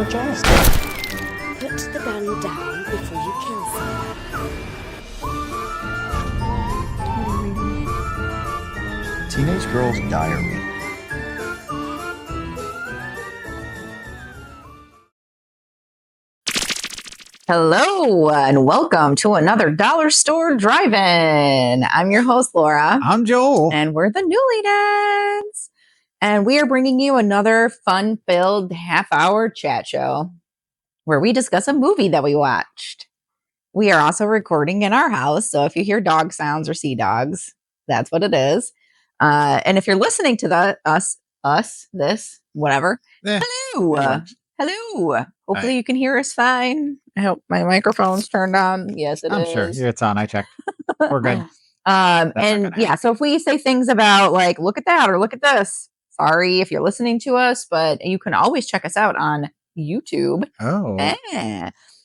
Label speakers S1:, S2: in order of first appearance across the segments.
S1: your job.
S2: Put the gun down before you kill someone.
S1: Teenage Girl's Diary.
S3: Hello and welcome to another Dollar Store Drive-In. I'm your host, Laura.
S1: I'm Joel.
S3: And we're the Newlydeads. And we are bringing you another fun-filled half-hour chat show where we discuss a movie that we watched. We are also recording in our house, so if you hear dog sounds or see dogs, that's what it is. And if you're listening to this, whatever, hello. Hello. Hopefully you can hear us fine. I hope my microphone's turned on. Yes, it is.
S1: I'm sure it's on. I checked. We're good.
S3: So if we say things about like, look at that or look at this, sorry if you're listening to us, but you can always check us out on YouTube.
S1: Oh.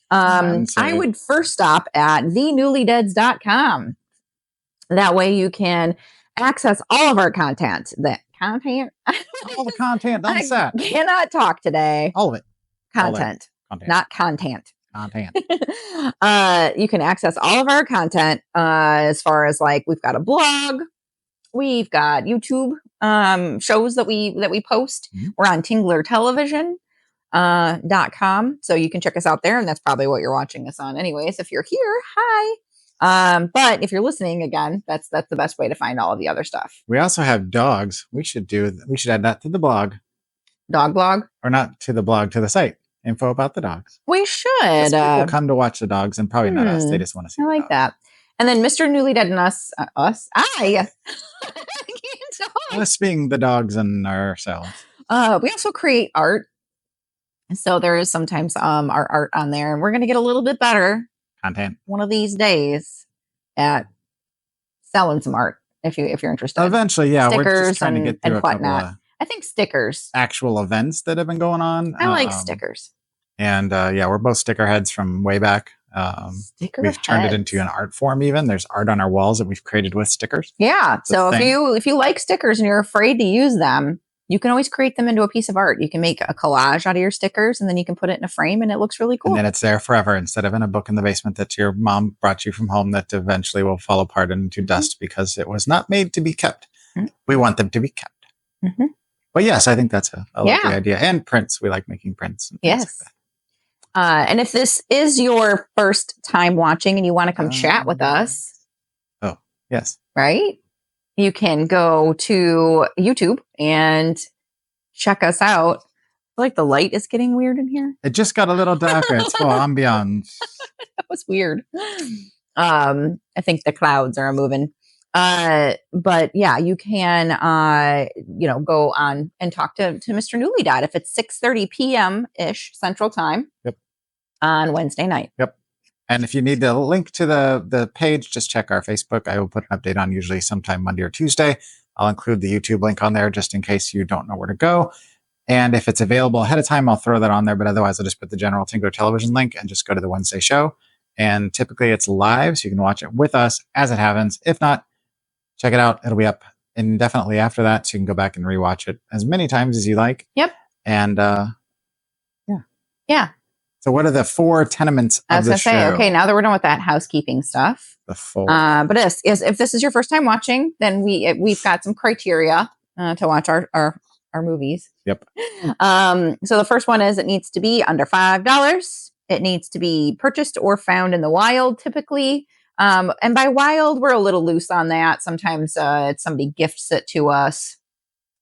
S3: I would first stop at thenewlydeads.com. That way you can access all of our content.
S1: All the content on set.
S3: I cannot talk today.
S1: All of it.
S3: Content. Not content.
S1: Content.
S3: You can access all of our content as far as like we've got a blog, we've got YouTube shows that we post. Mm-hmm. We're on tinglertelevision.com, so you can check us out there, and that's probably what you're watching us on anyways. If you're here, hi. But if you're listening again, that's the best way to find all of the other stuff.
S1: We also have dogs. We should add that to the blog.
S3: Dog blog? Or
S1: not to the blog, to the site. Info about the dogs.
S3: We should.
S1: People come to watch the dogs and probably not us. They just want to see
S3: I like that. And then Mr. Newlydad and us. I can't talk.
S1: Us being the dogs and ourselves.
S3: We also create art. So there is sometimes our art on there. And we're going to get a little bit better.
S1: Content.
S3: One of these days at selling some art if you're interested.
S1: Eventually, yeah.
S3: Stickers
S1: we're just trying to get through
S3: and whatnot. I think stickers.
S1: Actual events that have been going on.
S3: I like stickers.
S1: And we're both sticker heads from way back. We've turned it into an art form even. There's art on our walls that we've created with stickers.
S3: Yeah. So if you like stickers and you're afraid to use them, you can always create them into a piece of art. You can make a collage out of your stickers and then you can put it in a frame and it looks really cool.
S1: And then it's there forever instead of in a book in the basement that your mom brought you from home that eventually will fall apart into dust because it was not made to be kept. Mm-hmm. We want them to be kept. Mm-hmm. But yes, I think that's a lovely idea. And prints. We like making prints. And
S3: yes. Like and if this is your first time watching and you want to come chat with us.
S1: Oh, yes.
S3: Right? You can go to YouTube and check us out. I feel like the light is getting weird in here.
S1: It just got a little darker. It's full ambiance.
S3: That was weird. I think the clouds are moving. But yeah, you can, go on and talk to Mr. Newlydad if it's 6:30 p.m. ish Central Time.
S1: Yep.
S3: On Wednesday night.
S1: Yep. And if you need the link to the page, just check our Facebook. I will put an update on usually sometime Monday or Tuesday. I'll include the YouTube link on there just in case you don't know where to go. And if it's available ahead of time, I'll throw that on there. But otherwise, I'll just put the general Tingler Television link and just go to the Wednesday show. And typically it's live, so you can watch it with us as it happens. If not, check it out. It'll be up indefinitely after that, so you can go back and rewatch it as many times as you like.
S3: Yep.
S1: And
S3: yeah.
S1: So what are the 4 tenements of the show?
S3: Okay, now that we're done with that housekeeping stuff.
S1: The 4.
S3: But if this is your first time watching, then we've got some criteria to watch our movies.
S1: Yep.
S3: So the first one is it needs to be under $5. It needs to be purchased or found in the wild, typically. And by wild, we're a little loose on that. Sometimes it's somebody gifts it to us.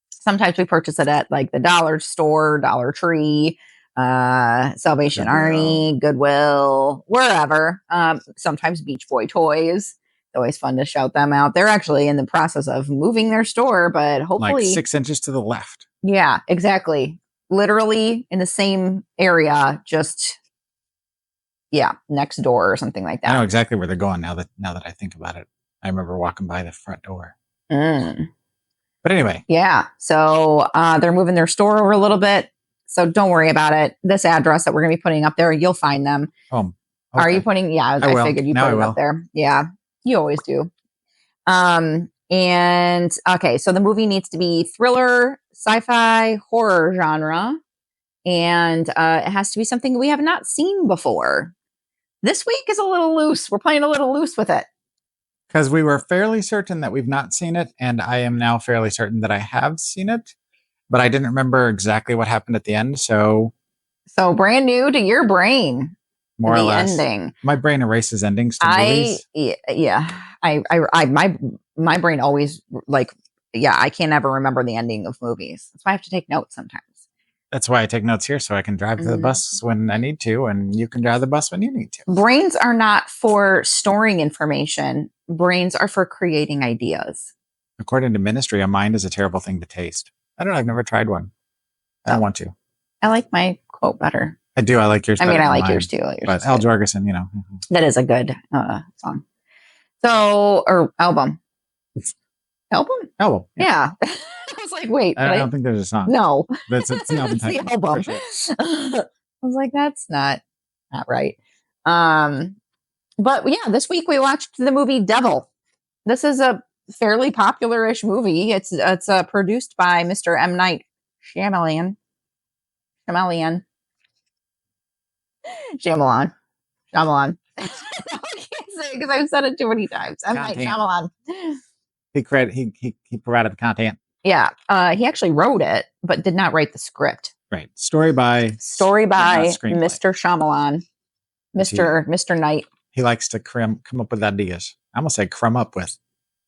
S3: Sometimes we purchase it at like the dollar store, Dollar Tree, Salvation Army, Goodwill, wherever. Sometimes Beach Boy Toys. It's always fun to shout them out. They're actually in the process of moving their store, but hopefully
S1: like 6 inches to the left.
S3: Yeah, exactly. Literally in the same area, just next door or something like that.
S1: I know exactly where they're going now that I think about it. I remember walking by the front door. But anyway.
S3: Yeah. So they're moving their store over a little bit. So don't worry about it. This address that we're going to be putting up there, you'll find them.
S1: Okay.
S3: Are you putting? Yeah, I figured you put it up there. Yeah, you always do. And okay, so the movie needs to be thriller, sci-fi, horror genre. And it has to be something we have not seen before. This week is a little loose. We're playing a little loose with it.
S1: Because we were fairly certain that we've not seen it, and I am now fairly certain that I have seen it, but I didn't remember exactly what happened at the end. So
S3: brand new to your brain,
S1: more or less,
S3: ending.
S1: my brain erases endings to movies.
S3: My brain always I can't ever remember the ending of movies. That's why I have to take notes sometimes.
S1: That's why I take notes here, so I can drive the bus when I need to, and you can drive the bus when you need to.
S3: Brains are not for storing information. Brains are for creating ideas.
S1: According to Ministry, a mind is a terrible thing to taste. I don't know. I've never tried one. I don't want to.
S3: I like my quote better.
S1: I do. I like yours.
S3: I mean, I like yours too.
S1: But Al Jorgensen,
S3: that is a good song. So, or album.
S1: Album.
S3: Yeah. I was like, wait.
S1: I don't think there's a song.
S3: No.
S1: It's the album title.
S3: The album.
S1: Sure.
S3: I was like, that's not right. But yeah, this week we watched the movie Devil. This is a fairly popular-ish movie. It's produced by Mr. M. Night Shyamalan. I can't say it because I've said it too many times. M. Night Shyamalan.
S1: He provided the content.
S3: Yeah, he actually wrote it, but did not write the script.
S1: Right, story by
S3: Mr. Shyamalan, Mr. Night.
S1: He likes to come up with ideas. I'm gonna say crumb up with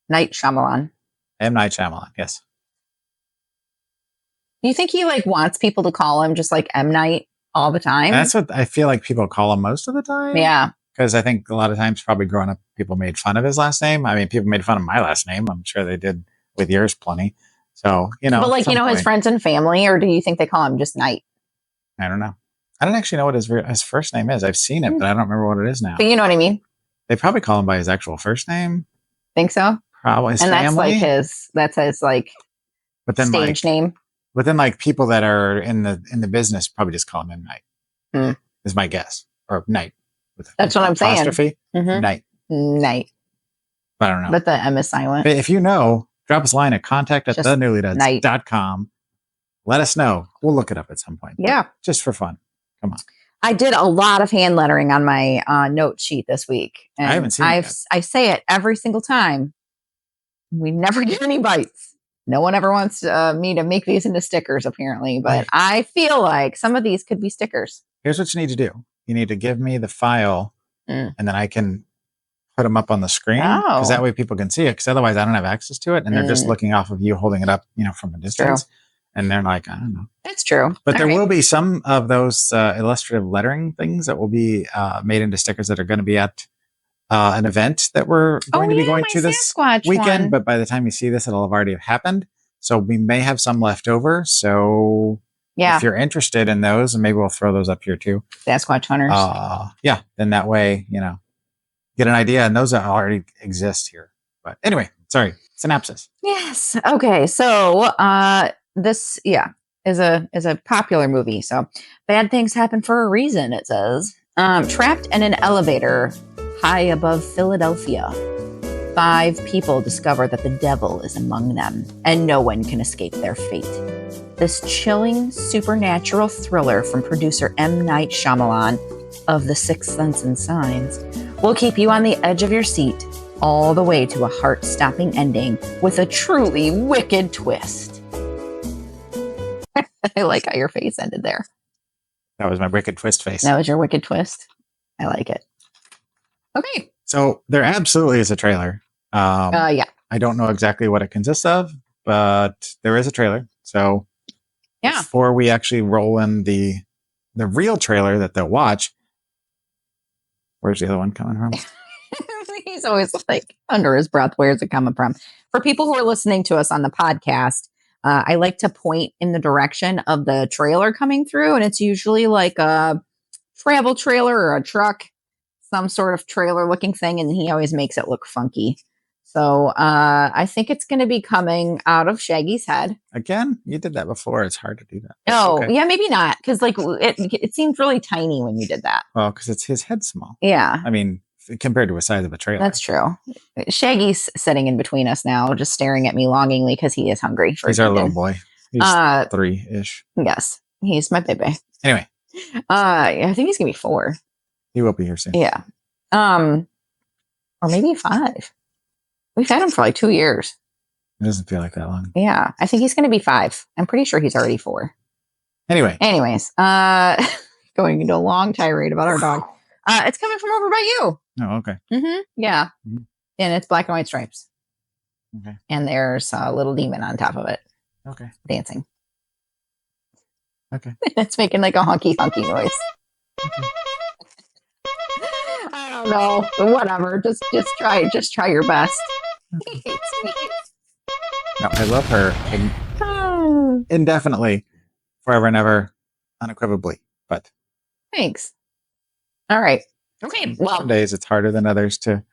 S3: Night Shyamalan.
S1: M. Night Shyamalan. Yes.
S3: Do you think he wants people to call him just like M. Night all the time?
S1: That's what I feel like people call him most of the time.
S3: Yeah.
S1: Because I think a lot of times, probably growing up, people made fun of his last name. I mean, people made fun of my last name. I'm sure they did with yours plenty. So, But
S3: his friends and family, or do you think they call him just Night?
S1: I don't know. I don't actually know what his first name is. I've seen it, but I don't remember what it is now.
S3: But you know what I mean?
S1: They probably call him by his actual first name.
S3: Think so?
S1: Probably his family.
S3: That's his
S1: but then
S3: stage name.
S1: But then people that are in the business probably just call him M. Night. Is my guess. Or Night.
S3: That's what I'm saying.
S1: Night.
S3: Night.
S1: I don't know.
S3: But the M is silent.
S1: But if you know, drop us a line at contact@thenewlydeads.com. Let us know. We'll look it up at some point.
S3: Yeah.
S1: Just for fun. Come on.
S3: I did a lot of hand lettering on my note sheet this week. And
S1: I haven't seen it yet.
S3: I say it every single time. We never get any bites. No one ever wants me to make these into stickers, apparently. But
S1: Right.
S3: I feel like some of these could be stickers.
S1: Here's what you need to do. You need to give me the file, and then I can put them up on the screen. Because that way people can see it. Because otherwise I don't have access to it. And they're just looking off of you holding it up, from a distance. True. And they're like, I don't know.
S3: That's true.
S1: But there will be some of those illustrative lettering things that will be made into stickers that are going to be at an event that we're going to be going to this weekend.
S3: One.
S1: But by the time you see this, it'll have already happened. So we may have some left over. So if you're interested in those, and maybe we'll throw those up here too.
S3: Sasquatch hunters.
S1: Then that way, get an idea. And those already exist here. But anyway, sorry. Synopsis.
S3: Yes. Okay. So this is a popular movie. So bad things happen for a reason, it says. Trapped in an elevator high above Philadelphia, 5 people discover that the devil is among them, and no one can escape their fate. This chilling supernatural thriller from producer M. Night Shyamalan of The Sixth Sense and Signs will keep you on the edge of your seat all the way to a heart-stopping ending with a truly wicked twist. I like how your face ended there.
S1: That was my wicked twist face.
S3: That was your wicked twist. I like it. Okay.
S1: So there absolutely is a trailer.
S3: Yeah.
S1: I don't know exactly what it consists of, but there is a trailer. So before we actually roll in the real trailer that they'll watch, where's the other one coming from?
S3: He's always under his breath, where's it coming from? For people who are listening to us on the podcast, I like to point in the direction of the trailer coming through, and it's usually like a travel trailer or a truck, some sort of trailer looking thing, and he always makes it look funky. So I think it's going to be coming out of Shaggy's head. Again,
S1: you did that before. It's hard to do that.
S3: Oh, okay. Yeah, maybe not. Because it seemed really tiny when you did that.
S1: Well, because it's his head small.
S3: Yeah.
S1: I mean, compared to the size of a trailer.
S3: That's true. Shaggy's sitting in between us now, just staring at me longingly because he is hungry.
S1: He's our little boy. He's 3-ish.
S3: Yes. He's my baby.
S1: Anyway,
S3: I think he's gonna be 4.
S1: he will be here soon.
S3: Yeah. Or maybe 5. We've had him for like 2 years.
S1: It doesn't feel like that long.
S3: Yeah. I think he's gonna be 5. I'm pretty sure he's already 4.
S1: Anyways,
S3: going into a long tirade about our dog. It's coming from over by you.
S1: oh, okay.
S3: Yeah.
S1: Mhm.
S3: And it's black and white stripes.
S1: Okay.
S3: And there's a little demon on top of it
S1: Okay.
S3: dancing.
S1: Okay.
S3: It's making like a honky noise.
S1: Okay.
S3: I don't know. But whatever. Just try your best.
S1: No, I love her indefinitely, forever and ever, unequivocally. But
S3: Thanks. All right. Okay. Well,
S1: some days it's harder than others to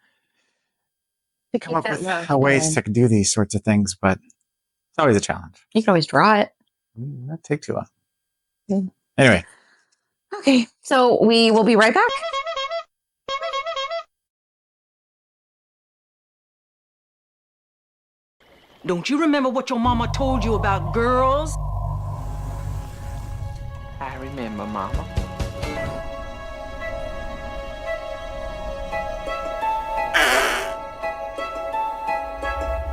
S3: to
S1: come
S3: keep
S1: up with
S3: that
S1: ways to do these sorts of things, but it's always a challenge.
S3: You can always draw it.
S1: That take too long.
S3: Mm.
S1: Anyway,
S3: Okay. So we will be right back.
S4: Don't you remember what your mama told you about girls?
S5: I remember, Mama.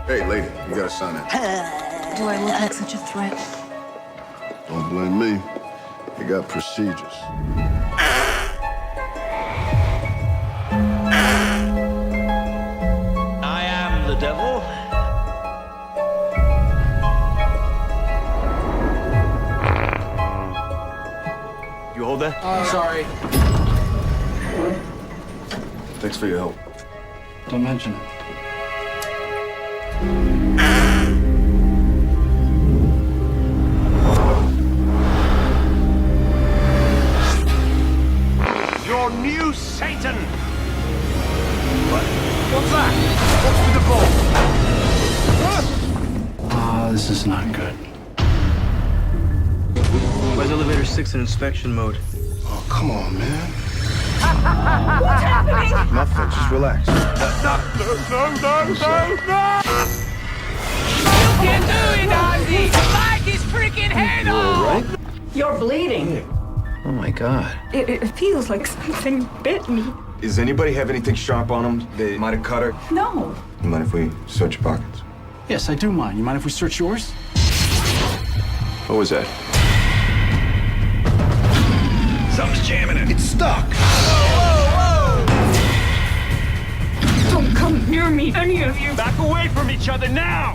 S6: Hey, lady, you gotta sign that.
S2: Do I look like such a threat?
S6: Don't blame me. They got procedures.
S7: I am the devil. You hold that?
S5: Sorry.
S6: Thanks for your help.
S5: Don't mention it.
S7: Your new Satan! What? What's that? What's with the ball?
S5: Oh, this is not good.
S8: Why's elevator 6 in inspection mode?
S6: Oh, come on, man.
S2: What's happening?
S6: Nothing, just relax.
S7: No!
S4: You can do it, Ozzy! Bite his freaking head off!
S2: You're bleeding.
S8: Oh my god.
S2: It feels like something bit me.
S9: Does anybody have anything sharp on them? They might have cut her.
S2: No.
S9: You mind if we search your pockets?
S5: Yes, I do mind. You mind if we search yours?
S9: What was that?
S7: Something's jamming it.
S6: It's stuck.
S2: Don't come near me, any of you.
S7: Back away from each other now!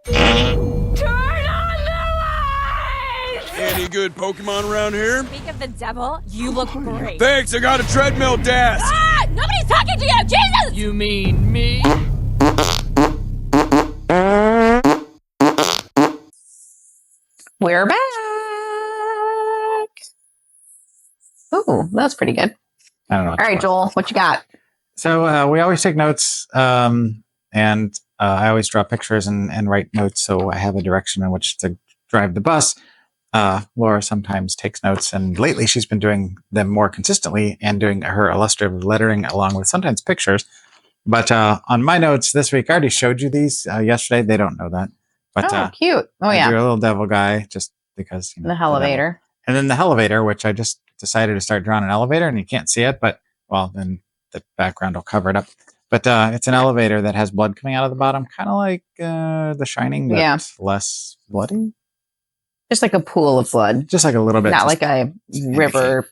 S2: Turn on the lights!
S7: Any good Pokemon around here?
S10: Speak of the devil, you look great.
S7: Thanks, I got a treadmill desk!
S10: Ah! Nobody's talking to you! Jesus!
S4: You mean me?
S3: We're back. Oh, that's pretty good.
S1: I don't know.
S3: All right, Joel, what you got?
S1: So we always take notes, and I always draw pictures and write notes, so I have a direction in which to drive the bus. Laura sometimes takes notes, and lately she's been doing them more consistently and doing her illustrative lettering along with sometimes pictures. But on my notes this week, I already showed you these yesterday. They don't know that. But
S3: Oh, cute. Oh,
S1: I
S3: yeah.
S1: drew a little devil guy just because. You know,
S3: The elevator.
S1: and then the elevator, which I just decided to start drawing an elevator, and you can't see it, but well, then the background will cover it up. But it's an elevator that has blood coming out of the bottom, kind of like The Shining, but
S3: Yeah.
S1: less bloody.
S3: Just like a pool of blood.
S1: Just like a little bit.
S3: Not
S1: just
S3: like a
S1: to
S3: river.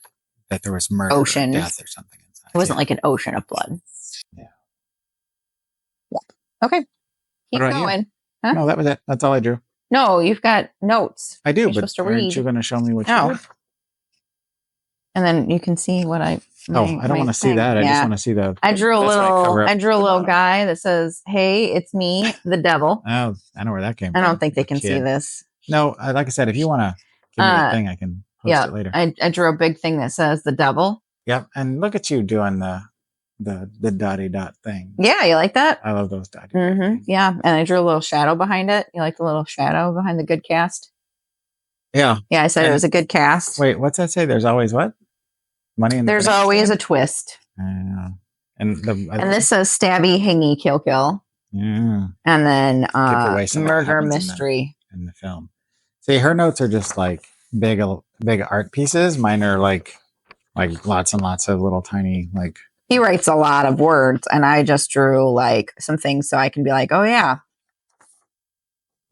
S1: that there was murder
S3: Ocean.
S1: or death or something inside.
S3: It wasn't like an ocean of blood.
S1: Yeah.
S3: Okay. Keep
S1: What about you?
S3: going. Huh?
S1: No, that was it. That's all I drew.
S3: No, you've got notes.
S1: I do,
S3: You're
S1: but
S3: supposed to
S1: aren't
S3: read.
S1: you going to show me what
S3: No.
S1: you drew?
S3: And then you can see what I.
S1: Oh, I don't want to see that. I just want to see the.
S3: I drew a
S1: that's why I cover
S3: little.
S1: up
S3: I drew a
S1: the
S3: little
S1: bottom.
S3: guy that says, "Hey, it's me, the devil."
S1: Oh, I know where that came
S3: I
S1: from.
S3: don't think they can see
S1: Kid.
S3: this.
S1: No, like I said, if you want to give me a thing, I can
S3: Yeah,
S1: it later.
S3: I drew a big thing that says the devil.
S1: Yep. And look at you doing the dotty dot thing.
S3: Yeah, you like that?
S1: I love those dotty.
S3: Yeah, and I drew a little shadow behind it. You like the little shadow behind the good cast?
S1: Yeah.
S3: Yeah, I said
S1: And
S3: it was a good cast.
S1: Wait, what's that say? There's always what? Money in the
S3: There's
S1: bank
S3: always
S1: stand?
S3: a twist.
S1: And
S3: And this says stabby, hangy, kill.
S1: yeah,
S3: And then
S1: give away some of what
S3: murder
S1: happens
S3: mystery.
S1: in the film. See, her notes are just like big art pieces. Mine are like lots and lots of little tiny like.
S3: He writes a lot of words, and I just drew like some things so I can be like, oh yeah.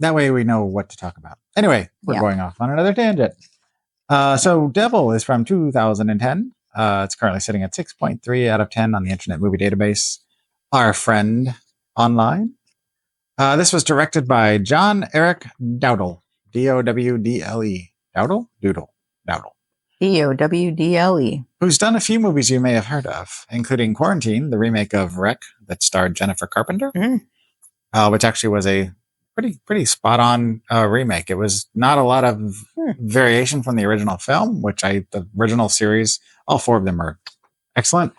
S1: That way we know what to talk about. Anyway, we're
S3: Yeah.
S1: going off on another tangent. So Devil is from 2010. It's currently sitting at 6.3 out of 10 on the Internet Movie Database. Our friend online. This was directed by John Eric Dowdle. Dowdle. Dowdle? Dowdle.
S3: Dowdle.
S1: Who's done a few movies you may have heard of, including Quarantine, the remake of Wreck that starred Jennifer Carpenter, which actually was a pretty spot on remake. It was not a lot of variation from the original film, the original series, all four of them are excellent.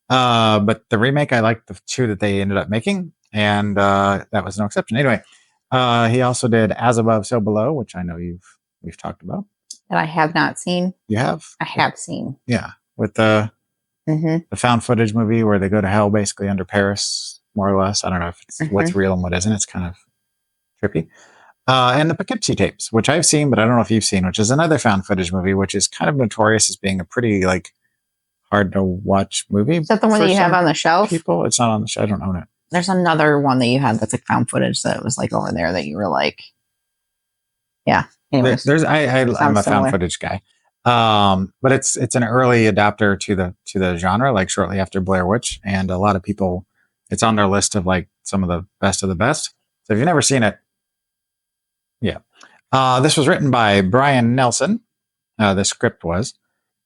S1: But the remake, I liked the two that they ended up making, and that was no exception. Anyway, he also did As Above, So Below, which I know we've talked about.
S3: That I have not seen.
S1: You have?
S3: I have seen.
S1: Yeah, with the found footage movie where they go to hell basically under Paris, more or less. I don't know if it's what's real and what isn't. It's kind of trippy. And the Poughkeepsie Tapes, which I've seen, but I don't know if you've seen, which is another found footage movie, which is kind of notorious as being a pretty like hard to watch movie.
S3: Is that the one that you have on the shelf?
S1: People, it's not on the shelf. I don't own it.
S3: There's another one that you had that's like found footage that was like over there that you were like, yeah. Anyways,
S1: I'm a found footage guy. But it's an early adapter to the genre, like shortly after Blair Witch, and a lot of people, it's on their list of like some of the best of the best. So if you've never seen it, yeah. This was written by Brian Nelson. The script was,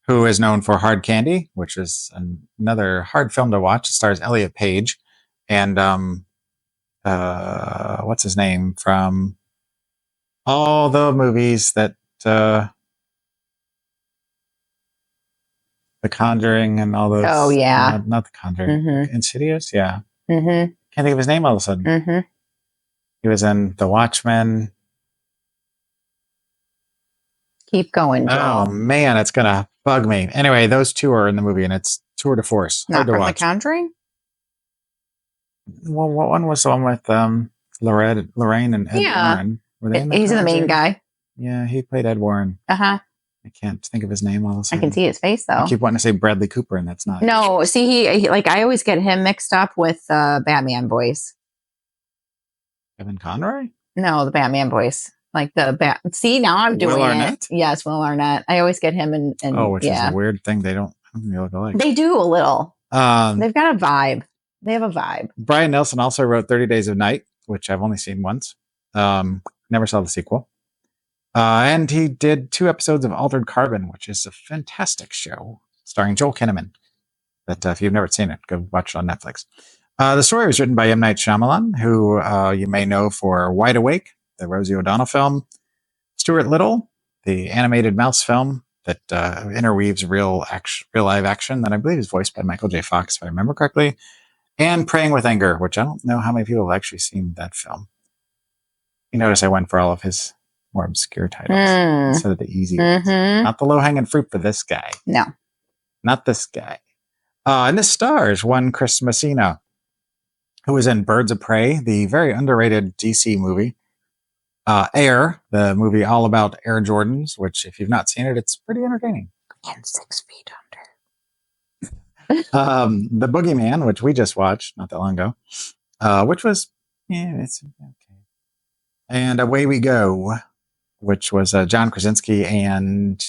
S1: who is known for Hard Candy, which is another hard film to watch. It stars Elliot Page and what's his name from all the movies that The Conjuring and all those.
S3: Oh yeah,
S1: not The Conjuring. Insidious. Yeah.
S3: Mm-hmm.
S1: Can't think of his name all of a sudden.
S3: Mm-hmm.
S1: He was in The Watchmen.
S3: Keep going, Joel.
S1: Oh man, it's gonna bug me. Anyway, those two are in the movie, and it's tour de force.
S3: Not from The Conjuring.
S1: Well, what one was the one with Lorraine and Ed Warren? Were they in
S3: He's the main guy.
S1: Yeah, he played Ed Warren.
S3: I
S1: can't think of his name all of a sudden.
S3: I can see his face though.
S1: I keep wanting to say Bradley Cooper, and that's not.
S3: No, see, he like I always get him mixed up with Batman voice.
S1: Kevin Conroy?
S3: No, the Batman voice. Like the bat. See, now I'm doing
S1: Will Arnett?
S3: it. Yes, Will Arnett. I always get him and
S1: which is a weird thing. They don't look alike.
S3: They do a little. They've got a vibe. They have a vibe.
S1: Brian Nelson also wrote 30 Days of Night, which I've only seen once. Never saw the sequel. And he did 2 episodes of Altered Carbon, which is a fantastic show starring Joel Kinnaman. That if you've never seen it, go watch it on Netflix. The story was written by M. Night Shyamalan, who you may know for Wide Awake, the Rosie O'Donnell film, Stuart Little, the animated mouse film that interweaves real live action that I believe is voiced by Michael J. Fox, if I remember correctly, and Praying with Anger, which I don't know how many people have actually seen that film. You notice I went for all of his more obscure titles instead of the easy ones. Not the low-hanging fruit for this guy.
S3: No.
S1: Not this guy. And this stars one Chris Messina, who was in Birds of Prey, the very underrated DC movie. Air, the movie all about Air Jordans, which if you've not seen it, it's pretty entertaining.
S3: And 6 feet
S1: under. The Boogeyman, which we just watched not that long ago, which was, it's okay. And Away We Go, which was John Krasinski and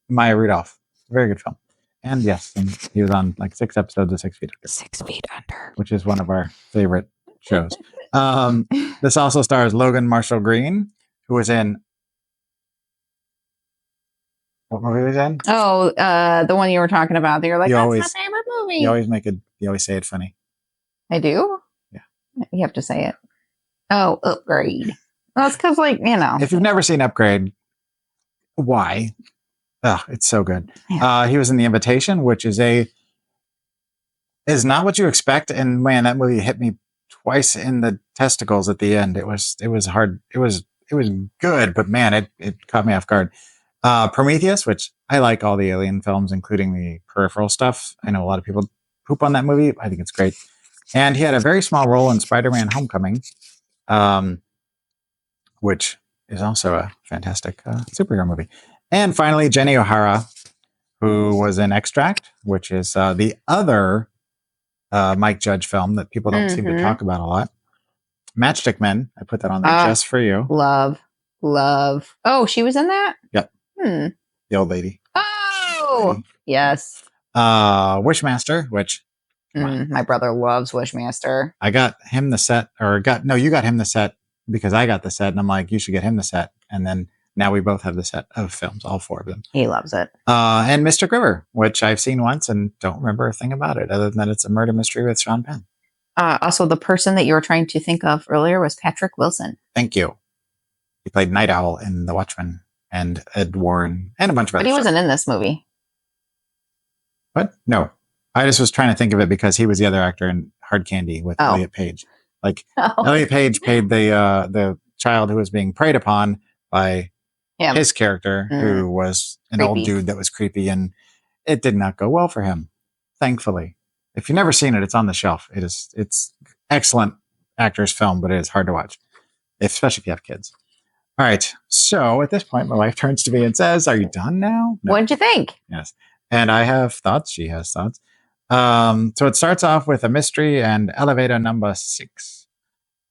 S1: Maya Rudolph. Very good film. And yes, and he was on like 6 episodes of 6 Feet Under.
S3: 6 Feet Under.
S1: Which is one of our favorite shows. This also stars Logan Marshall Green, who was in... What movie was in?
S3: Oh, the one you were talking about. You're like, that's my favorite movie.
S1: You always say it funny.
S3: I do?
S1: Yeah.
S3: You have to say it. Oh, Upgrade. Well, it's because, like, you know.
S1: If you've never seen Upgrade, why? Oh, it's so good.
S3: Yeah.
S1: He was in The Invitation, which is not what you expect. And man, that movie hit me twice in the testicles at the end. It was hard. It was good, but man, it caught me off guard. Prometheus, which I like all the Alien films, including the peripheral stuff. I know a lot of people poop on that movie. I think it's great. And he had a very small role in Spider-Man Homecoming, which is also a fantastic superhero movie. And finally, Jenny O'Hara, who was in Extract, which is the other Mike Judge film that people don't seem to talk about a lot. Matchstick Men. I put that on there just for you.
S3: Love. Oh, she was in that?
S1: Yep. The old lady.
S3: Oh, yes.
S1: Wishmaster, which
S3: my brother loves Wishmaster.
S1: I got him the set, you got him the set because I got the set, and I'm like, you should get him the set. And then now we both have the set of films, all 4 of them.
S3: He loves it.
S1: And Mystic River, which I've seen once and don't remember a thing about it other than that it's a murder mystery with Sean Penn.
S3: Also, the person that you were trying to think of earlier was Patrick Wilson.
S1: Thank you. He played Night Owl in The Watchmen and Ed Warren and a bunch of other
S3: But he
S1: stuff.
S3: wasn't in this movie.
S1: What? No. I just was trying to think of it because he was the other actor in Hard Candy with Elliot Page. Like Elliot Page played the child who was being preyed upon by his character, who was an old dude that was creepy, and it did not go well for him, thankfully. If you've never seen it, it's on the shelf. It's excellent actor's film, but it is hard to watch, especially if you have kids. All right. So at this point, my wife turns to me and says, "Are you done now?" No.
S3: What did you think?
S1: Yes. And I have thoughts. She has thoughts. So it starts off with a mystery and elevator number 6.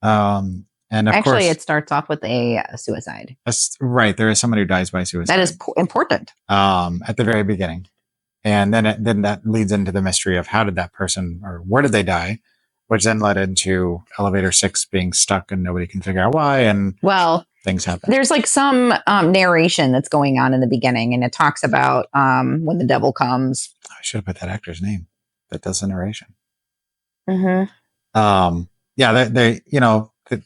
S1: And of course,
S3: it starts off with a suicide.
S1: Right. There is somebody who dies by suicide.
S3: That is important.
S1: At the very beginning. And then that leads into the mystery of how did that person, or where did they die, which then led into elevator 6 being stuck and nobody can figure out why. And things happen.
S3: There's like some narration that's going on in the beginning, and it talks about when the devil comes.
S1: I should have put that actor's name that does the narration.
S3: Mm-hmm.
S1: Yeah, they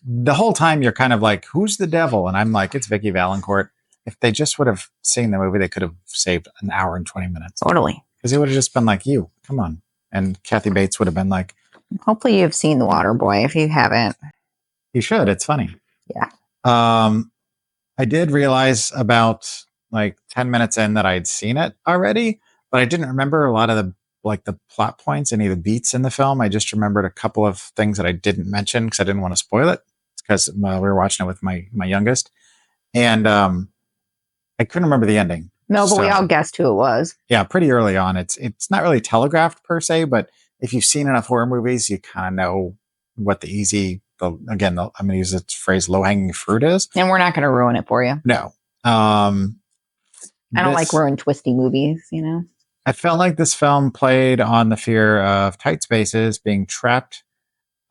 S1: the whole time you're kind of like, who's the devil? And I'm like, it's Vicky Valancourt. If they just would have seen the movie, they could have saved an hour and 20 minutes.
S3: Totally.
S1: Because it would have just been like, you, come on. And Kathy Bates would have been like,
S3: hopefully you've seen The Water Boy. If you haven't,
S1: you should. It's funny.
S3: Yeah.
S1: I did realize about like 10 minutes in that I'd seen it already, but I didn't remember a lot of the plot points, any of the beats in the film. I just remembered a couple of things that I didn't mention because I didn't want to spoil it. It's because we were watching it with my youngest, and I couldn't remember the ending.
S3: No, but we all guessed who it was.
S1: Yeah, pretty early on. It's not really telegraphed per se, but if you've seen enough horror movies, you kind of know what I'm going to use the phrase low-hanging fruit is.
S3: And we're not going to ruin it for you.
S1: No.
S3: I don't like ruined twisty movies,
S1: I felt like this film played on the fear of tight spaces, being trapped,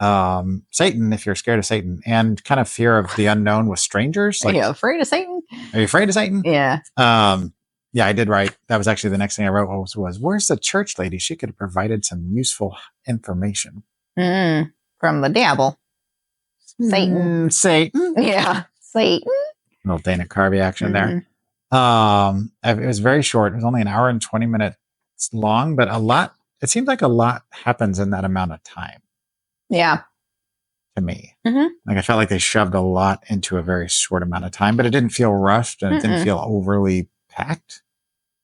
S1: Satan, if you're scared of Satan, and kind of fear of the unknown with strangers.
S3: Like, are you afraid of Satan?
S1: Are you afraid of Satan?
S3: Yeah.
S1: Yeah, I did write. That was actually the next thing I wrote was where's the church lady? She could have provided some useful information.
S3: From the devil. Satan.
S1: Satan.
S3: Yeah. Satan.
S1: A little Dana Carvey action there. It was very short. It was only an hour and 20 minutes long, but it seemed like a lot happens in that amount of time.
S3: Yeah.
S1: To me. Like I felt like they shoved a lot into a very short amount of time, but it didn't feel rushed and it didn't feel overly packed.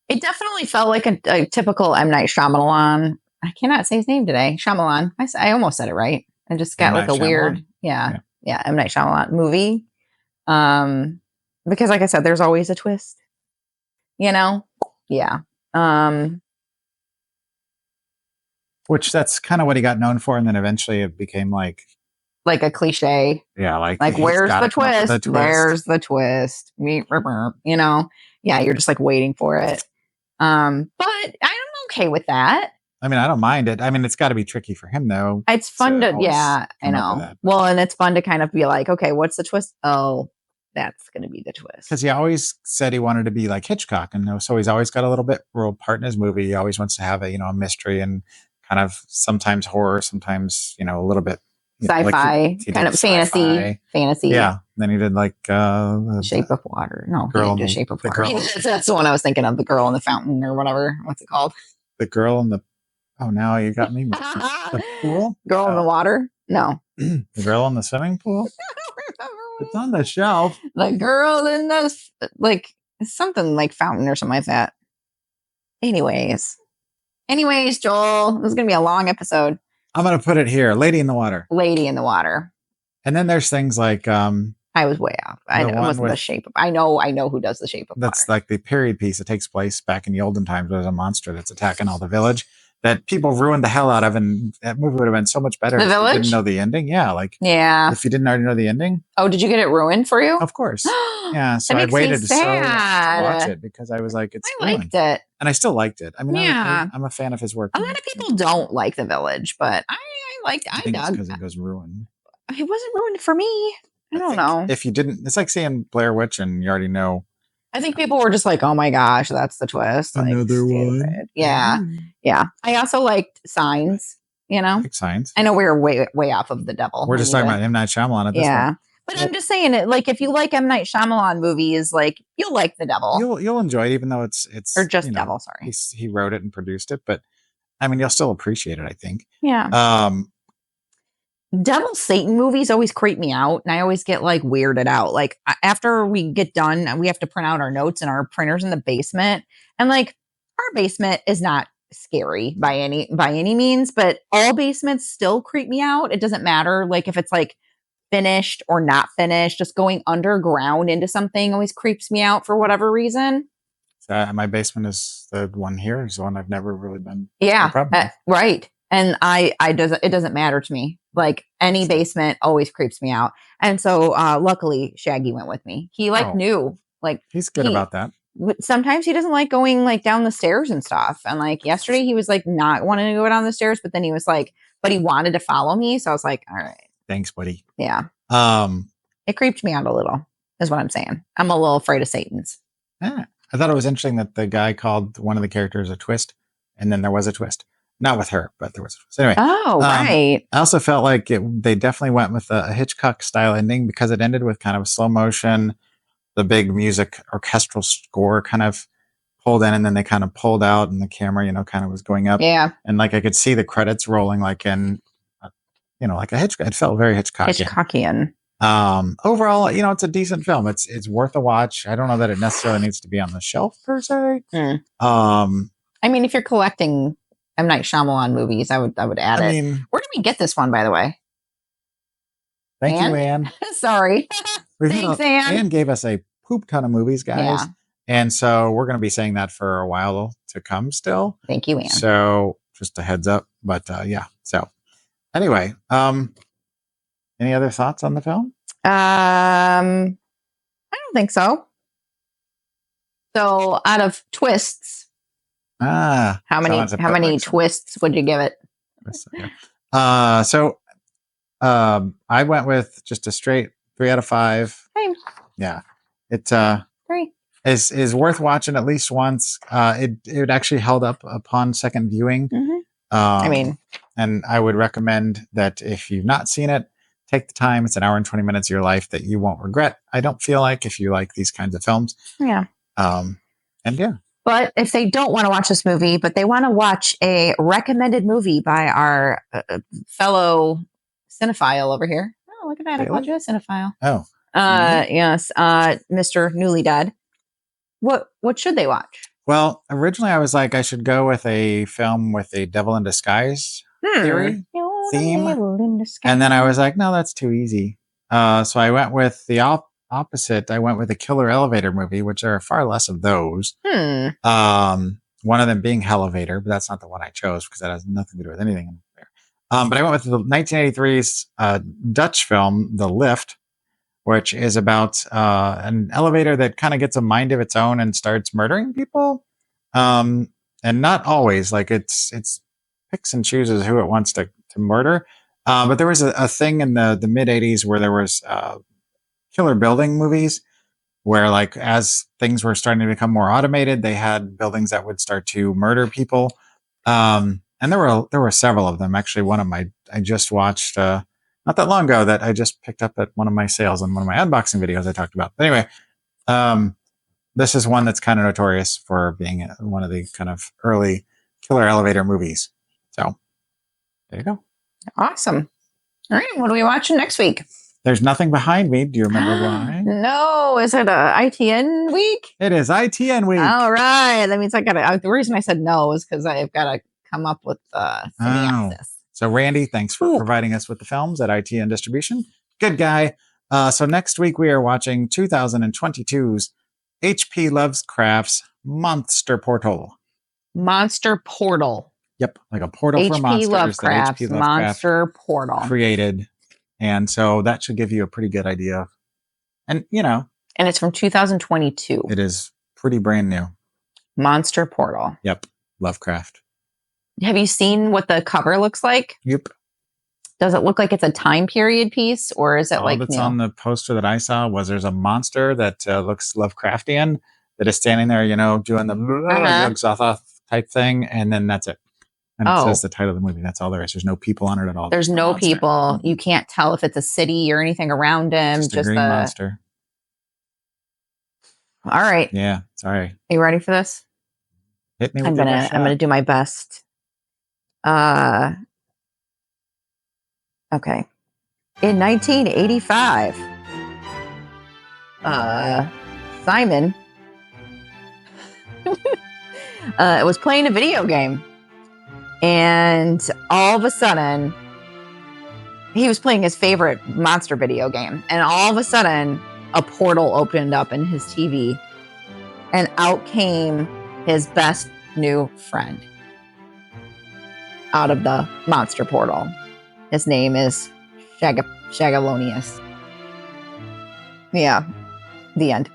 S3: It definitely felt like a typical M. Night Shyamalan. I cannot say his name today. Shyamalan. I almost said it right. I just got like a weird, yeah, M. Night Shyamalan movie. Because like I said, there's always a twist, Yeah.
S1: Which that's kind of what he got known for. And then eventually it became like
S3: a cliche.
S1: Yeah. Like
S3: where's the twist? Where's the twist? Yeah. You're just like waiting for it. But I'm okay with that.
S1: I mean, I don't mind it. I mean, it's got to be tricky for him though.
S3: It's fun I know. Well, and it's fun to kind of be like, okay, what's the twist? Oh, that's going to be the twist.
S1: Because he always said he wanted to be like Hitchcock. And so he's always got a little bit real part in his movie. He always wants to have a mystery and kind of sometimes horror, sometimes, a little bit
S3: sci-fi,
S1: he
S3: kind
S1: did
S3: of fantasy.
S1: sci-fi.
S3: Fantasy.
S1: Yeah. Then he did like
S3: Shape of Water. No, he
S1: Girl
S3: didn't do
S1: in the-
S3: Shape of
S1: the
S3: Water.
S1: girl-
S3: That's the one I was thinking of. The Girl in the Fountain or whatever. What's it called?
S1: the girl in the. Oh, now you got me. The pool.
S3: Girl in the
S1: Oh.
S3: Water? No.
S1: The girl in the swimming pool. It's on the shelf.
S3: The girl in the something like fountain or something like that. Anyways, Joel, this is gonna be a long episode.
S1: I'm gonna put it here. Lady in the Water.
S3: Lady in the Water.
S1: And then there's things like
S3: I was way off. I
S1: The
S3: know, it
S1: one
S3: wasn't the
S1: with-
S3: Shape of. I know who does the Shape of
S1: that's
S3: Water.
S1: like the period piece that takes place back in the olden times. There's a monster that's attacking all the village that people ruined the hell out of, and that movie would have been so much better
S3: The
S1: if you
S3: Village?
S1: didn't know the ending. Yeah, like
S3: Yeah.
S1: if you didn't already know the ending.
S3: Oh, did you get it ruined for you?
S1: Of course. Yeah, so
S3: That
S1: I
S3: makes me
S1: waited so long to
S3: sad.
S1: watch it because I was like, it's
S3: I
S1: ruined.
S3: liked it.
S1: And I still liked it. I mean,
S3: Yeah.
S1: I'm a fan of his work.
S3: A lot of people don't like The Village, but I liked.
S1: I
S3: I
S1: think it's
S3: dug.
S1: because it goes ruined.
S3: It wasn't ruined for me. I don't
S1: think
S3: know.
S1: If you didn't, it's like seeing Blair Witch and you already know.
S3: I think people were just like, "Oh my gosh, that's the twist." Like,
S1: Another one.
S3: stupid. Yeah, yeah. I also liked Signs. You know,
S1: Like Signs.
S3: I know we were way off of the devil.
S1: We're just talking about M. Night Shyamalan at this
S3: Yeah,
S1: point.
S3: but I'm just saying it. Like, if you like M. Night Shyamalan movies, like you'll like the devil
S1: You'll enjoy it, even though it's
S3: or just
S1: you know,
S3: devil. Sorry.
S1: he wrote it and produced it, but I mean, you'll still appreciate it. I think.
S3: Yeah. Devil Satan movies always creep me out, and I always get like weirded out. Like after we get done, we have to print out our notes and our printers in the basement, and like our basement is not scary by any means, but all basements still creep me out. It doesn't matter like if it's like finished or not finished. Just going underground into something always creeps me out for whatever reason.
S1: My basement is the one here. Is the one I've never really been.
S3: Yeah,
S1: problem with.
S3: right. And it doesn't matter to me. Like any basement always creeps me out. And so luckily Shaggy went with me. He knew like
S1: He's good about that.
S3: Sometimes he doesn't like going like down the stairs and stuff. And like yesterday he was like not wanting to go down the stairs, but then he was like, but he wanted to follow me. So I was like, all right.
S1: Thanks, buddy.
S3: Yeah.
S1: Um,
S3: It creeped me out a little, is what I'm saying. I'm a little afraid of Satan's.
S1: yeah. I thought it was interesting that the guy called one of the characters a twist, and then there was a twist. Not with her, but there was a twist. Anyway.
S3: Oh, right.
S1: I also felt like they definitely went with a Hitchcock style ending because it ended with kind of slow motion, the big music orchestral score kind of pulled in, and then they kind of pulled out, and the camera, kind of was going up.
S3: Yeah.
S1: And like I could see the credits rolling, like in, like a Hitchcock. It felt very Hitchcockian. Overall, it's a decent film. It's worth a watch. I don't know that it necessarily needs to be on the shelf per se.
S3: I mean, if you're collecting M. Night Shyamalan movies, I would add it. Where did we get this one, by the way?
S1: Thank you, Anne.
S3: Sorry. Thanks, Anne.
S1: Anne gave us a poop ton of movies, guys.
S3: Yeah.
S1: And so we're going to be saying that for a while to come still.
S3: Thank you, Anne.
S1: So just a heads up. But yeah. So anyway, any other thoughts on the film?
S3: I don't think so. So out of twists, how many twists would you give it?
S1: So I went with just a straight 3 out of 5.
S3: Same.
S1: Yeah. It
S3: 3
S1: is worth watching at least once. It actually held up upon second viewing.
S3: Mm-hmm.
S1: And I would recommend that if you've not seen it, take the time. It's an hour and 20 minutes of your life that you won't regret. I don't feel like if you like these kinds of films.
S3: Yeah.
S1: And yeah.
S3: But if they don't want to watch this movie, but they want to watch a recommended movie by our fellow cinephile over here. Oh, look at that. Really? I called you a cinephile.
S1: Oh.
S3: Yes. Mr. Newlydead. What should they watch?
S1: Well, originally I was like, I should go with a film with a devil in disguise theory theme. And then I was like, no, that's too easy. So I went with the opposite. I went with a killer elevator movie, which there are far less of those. One of them being Hellevator, but that's not the one I chose because that has nothing to do with anything in there. But I went with the 1983's Dutch film, The Lift, which is about an elevator that kind of gets a mind of its own and starts murdering people. And not always, like it's picks and chooses who it wants to murder. But there was a thing in the mid 80s where there was killer building movies where like as things were starting to become more automated, they had buildings that would start to murder people. And there were several of them. Actually, one of I just watched not that long ago that I just picked up at one of my sales and one of my unboxing videos I talked about. But anyway, this is one that's kind of notorious for being one of the kind of early killer elevator movies. So there you go.
S3: Awesome. All right. What are we watching next week?
S1: There's nothing behind me. Do you remember why?
S3: No. Is it a ITN week?
S1: It is ITN week.
S3: All right. That means I got to. The reason I said no is because I've got to come up with synopsis.
S1: So Randy, thanks for providing us with the films at ITN Distribution. Good guy. So next week we are watching 2022's H.P. Lovecraft's Monster Portal.
S3: Monster Portal.
S1: Yep, like a portal for monsters
S3: Lovecraft's
S1: that H.P. Lovecraft
S3: Monster Portal
S1: created. And so that should give you a pretty good idea. And, you know.
S3: And it's from 2022.
S1: It is pretty brand new.
S3: Monster Portal.
S1: Yep, Lovecraft.
S3: Have you seen what the cover looks like?
S1: Yep.
S3: Does it look like it's a time period piece, or is it
S1: All
S3: like
S1: that's
S3: new?
S1: on the poster that I saw was there's a monster that looks Lovecraftian that is standing there, you know, doing the Yog-Sothoth type thing, and then that's it. And it says the title of the movie. That's all there is. There's no people on it at all.
S3: There's no
S1: monster.
S3: people. You can't tell if it's a city or anything around him.
S1: Just a green monster.
S3: All right.
S1: Yeah, sorry.
S3: Are you ready for this?
S1: Hit me with
S3: I'm gonna do my best. Okay. In 1985, Simon was playing a video game, and all of a sudden, he was playing his favorite monster video game, and all of a sudden, a portal opened up in his TV, and out came his best new friend out of the monster portal. His name is Shagalonius. Yeah, the end.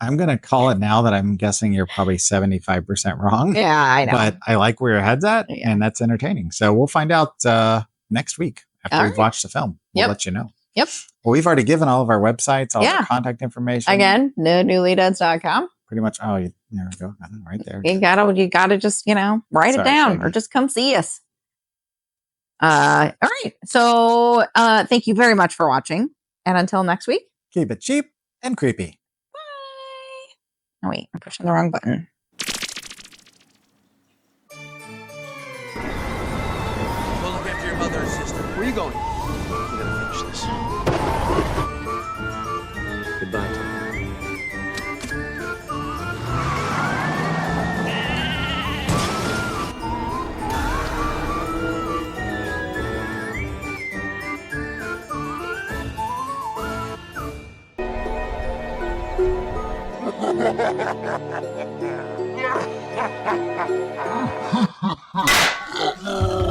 S1: I'm going to call it now that I'm guessing you're probably 75% wrong.
S3: Yeah, I know.
S1: But I like where your head's at, and that's entertaining. So we'll find out next week after we've watched the film. We'll let you know.
S3: Yep.
S1: Well, we've already given all of our websites, all the contact information.
S3: Again, newlydeads.com.
S1: Pretty much. Oh, there we go. Right there.
S3: You gotta just, write it down or just come see us. All right. So thank you very much for watching. And until next week,
S1: keep it cheap and creepy.
S3: Oh, wait, I'm pushing the wrong button.
S7: Go look after your mother and sister. Where are you going?
S8: I'm gonna finish this. Goodbye, Tom.
S6: Ha ha ha!